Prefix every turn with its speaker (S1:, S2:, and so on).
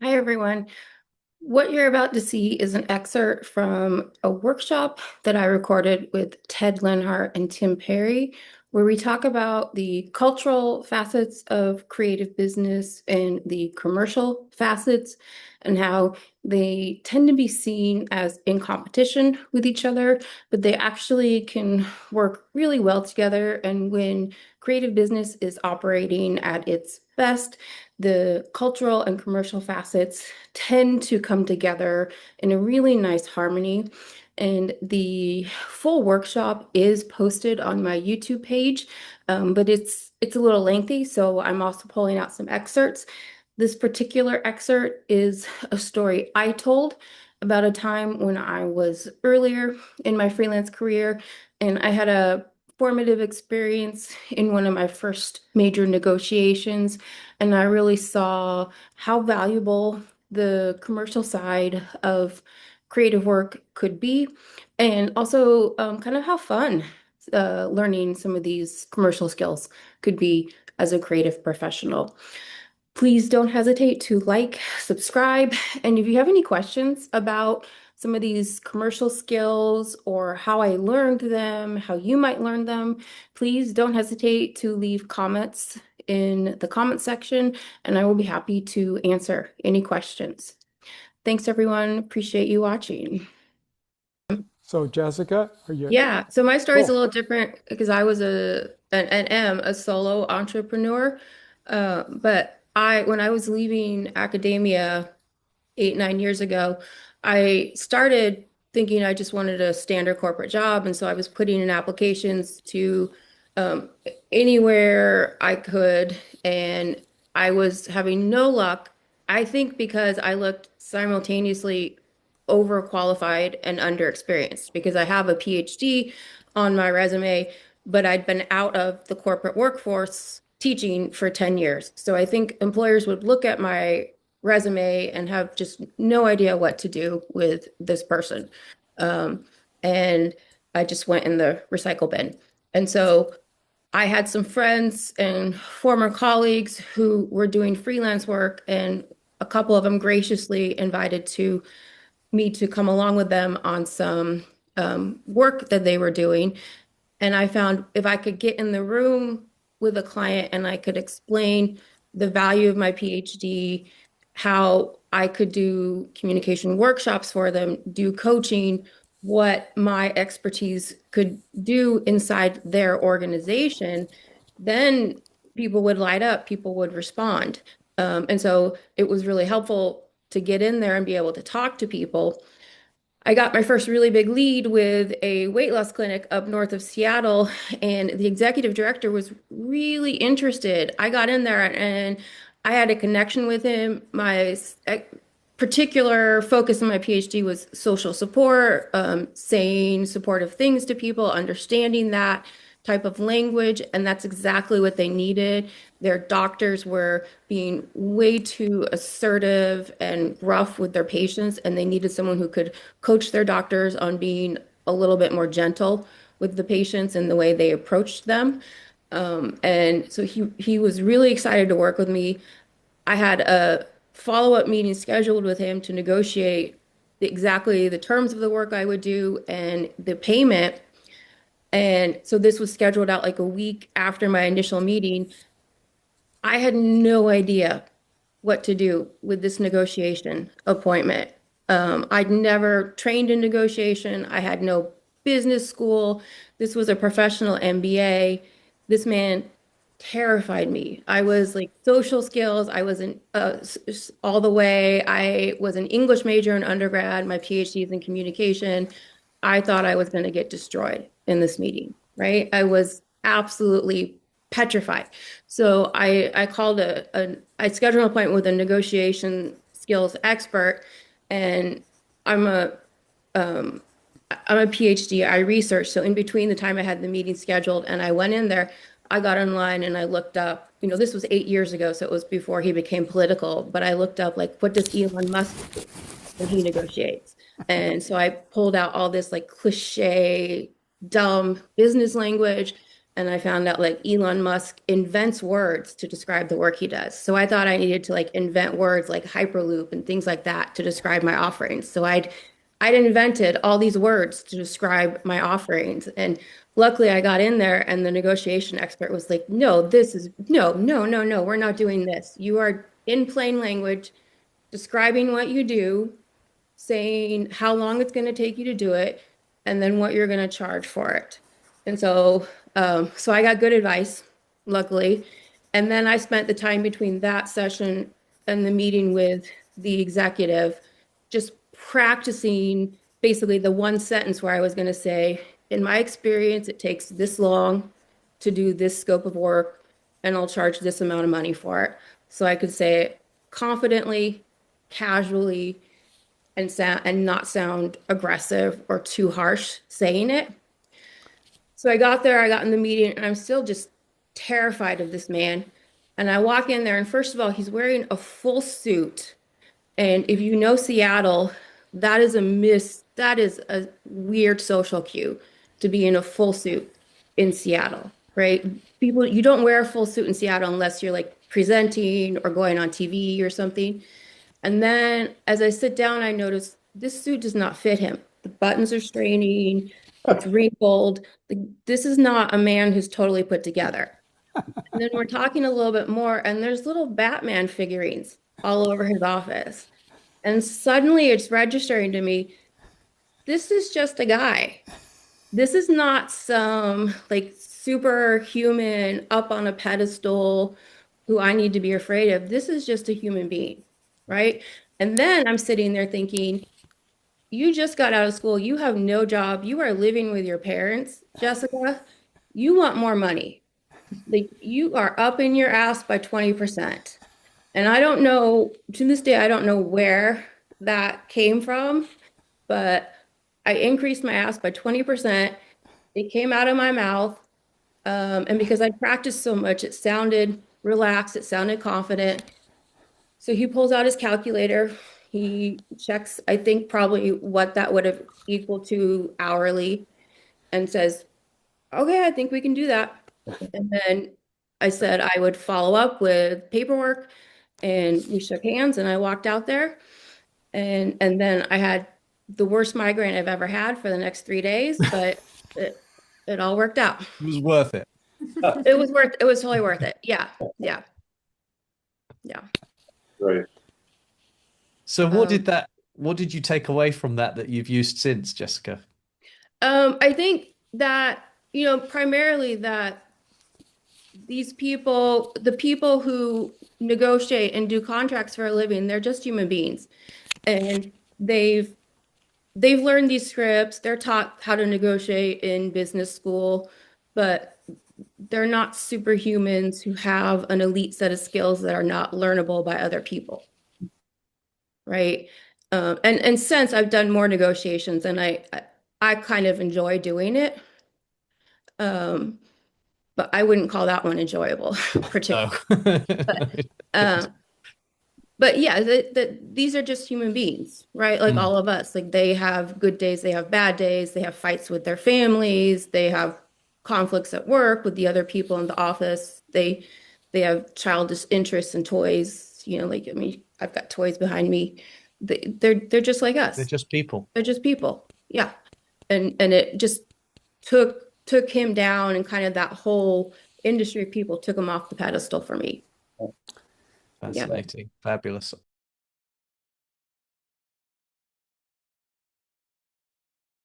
S1: Hi, everyone. What you're about to see is an excerpt from a workshop that I recorded with Ted Leonhardt and Tim Perry, where we talk about the cultural facets of creative business and the commercial facets, and how they tend to be seen as in competition with each other, but they actually can work really well together. And when creative business is operating at its best, the cultural and commercial facets tend to come together in a really nice harmony. And the full workshop is posted on my YouTube page, but it's a little lengthy, so I'm also pulling out some excerpts. This particular excerpt is a story I told about a time when I was earlier in my freelance career, and I had a formative experience in one of my first major negotiations, and I really saw how valuable the commercial side of creative work could be, and also kind of how fun learning some of these commercial skills could be as a creative professional. Please don't hesitate to like, subscribe, and if you have any questions about some of these commercial skills or how I learned them, how you might learn them, please don't hesitate to leave comments in the comment section, and I will be happy to answer any questions. Thanks, everyone. Appreciate you watching.
S2: So Jessica, are you
S1: Yeah, so my story is a
S2: cool?
S1: little different because I was and am a solo entrepreneur. But when I was leaving academia 8, 9 years ago, I started thinking I just wanted a standard corporate job. And so I was putting in applications to um, anywhere I could. And I was having no luck. I think because I looked simultaneously overqualified and underexperienced because I have a PhD on my resume, but I'd been out of the corporate workforce teaching for 10 years. So I think employers would look at my resume and have just no idea what to do with this person. Um, and I just went in the recycle bin. And so I had some friends and former colleagues who were doing freelance work, and a couple of them graciously invited me to come along with them on some work that they were doing. And I found if I could get in the room with a client and I could explain the value of my PhD, how I could do communication workshops for them, do coaching, what my expertise could do inside their organization, then people would light up, people would respond. And so it was really helpful to get in there and be able to talk to people. I got my first really big lead with a weight loss clinic up north of Seattle, and the executive director was really interested. I got in there and I had a connection with him. My particular focus in my PhD was social support, saying supportive things to people, understanding that type of language, and that's exactly what they needed. Their doctors were being way too assertive and rough with their patients, and they needed someone who could coach their doctors on being a little bit more gentle with the patients and the way they approached them. And so he was really excited to work with me. I had a follow-up meeting scheduled with him to negotiate exactly the terms of the work I would do and the payment. And so this was scheduled out like a week after my initial meeting. I had no idea what to do with this negotiation appointment. I'd never trained in negotiation. I had no business school. This was a professional MBA. This man terrified me. I was like social skills. I wasn't all the way. I was an English major in undergrad. My PhD is in communication. I thought I was going to get destroyed in this meeting, right? I was absolutely petrified. So I called I scheduled an appointment with a negotiation skills expert, and I'm a um, I'm a PhD. I researched. So in between the time I had the meeting scheduled and I went in there, I got online and I looked up. This was 8 years ago, so it was before he became political. But I looked up like, what does Elon Musk do when he negotiates? And so I pulled out all this like cliche, dumb business language. And I found out like Elon Musk invents words to describe the work he does. So I thought I needed to like invent words like Hyperloop and things like that to describe my offerings. So I'd invented all these words to describe my offerings. And luckily I got in there and the negotiation expert was like, no, this is no, no, no, no, we're not doing this. You are in plain language describing what you do, saying how long it's going to take you to do it, and then what you're going to charge for it. And so I got good advice, luckily. And then I spent the time between that session and the meeting with the executive just practicing basically the one sentence where I was going to say, in my experience, it takes this long to do this scope of work, and I'll charge this amount of money for it. So I could say it confidently, casually, and not sound aggressive or too harsh saying it. So I got there, I got in the meeting, and I'm still just terrified of this man. And I walk in there, and first of all, he's wearing a full suit. And if you know Seattle, that is a weird social cue to be in a full suit in Seattle, right? People, you don't wear a full suit in Seattle unless you're like presenting or going on TV or something. And then as I sit down, I notice this suit does not fit him. The buttons are straining, it's wrinkled. This is not a man who's totally put together. And then we're talking a little bit more, and there's little Batman figurines all over his office. And suddenly it's registering to me, this is just a guy. This is not some like superhuman up on a pedestal who I need to be afraid of. This is just a human being, right? And then I'm sitting there thinking, you just got out of school, you have no job, you are living with your parents, Jessica. You want more money. Like you are up in your ass by 20%. And I don't know, to this day, I don't know where that came from, but I increased my ask by 20%. It came out of my mouth. And because I practiced so much, it sounded relaxed, it sounded confident. So he pulls out his calculator. He checks, I think, probably what that would have equaled to hourly and says, okay, I think we can do that. And then I said I would follow up with paperwork and we shook hands and I walked out there and then I had the worst migraine I've ever had for the next 3 days, but it it all worked out.
S3: It was worth it.
S1: It was totally worth it. Yeah. Yeah. Yeah.
S4: Right.
S3: So
S1: Um,
S3: what did you take away from that you've used since, Jessica?
S1: I think that, primarily that the people who negotiate and do contracts for a living, they're just human beings. And they've they've learned these scripts, they're taught how to negotiate in business school, but they're not superhumans who have an elite set of skills that are not learnable by other people, right? And since I've done more negotiations and I kind of enjoy doing it, um, but I wouldn't call that one enjoyable
S3: No.
S1: particularly. But uh, but yeah, these are just human beings, right? Like
S3: Mm.
S1: all of us. Like they have good days, they have bad days, they have fights with their families, they have conflicts at work with the other people in the office. They have childish interests in toys. Like I mean, I've got toys behind me. They're just like
S3: They're
S1: us.
S3: just people.
S1: They're just people. Yeah. And it just took him down and kind of that whole industry of people took him off the pedestal for me. Yeah.
S3: Fascinating. Fabulous.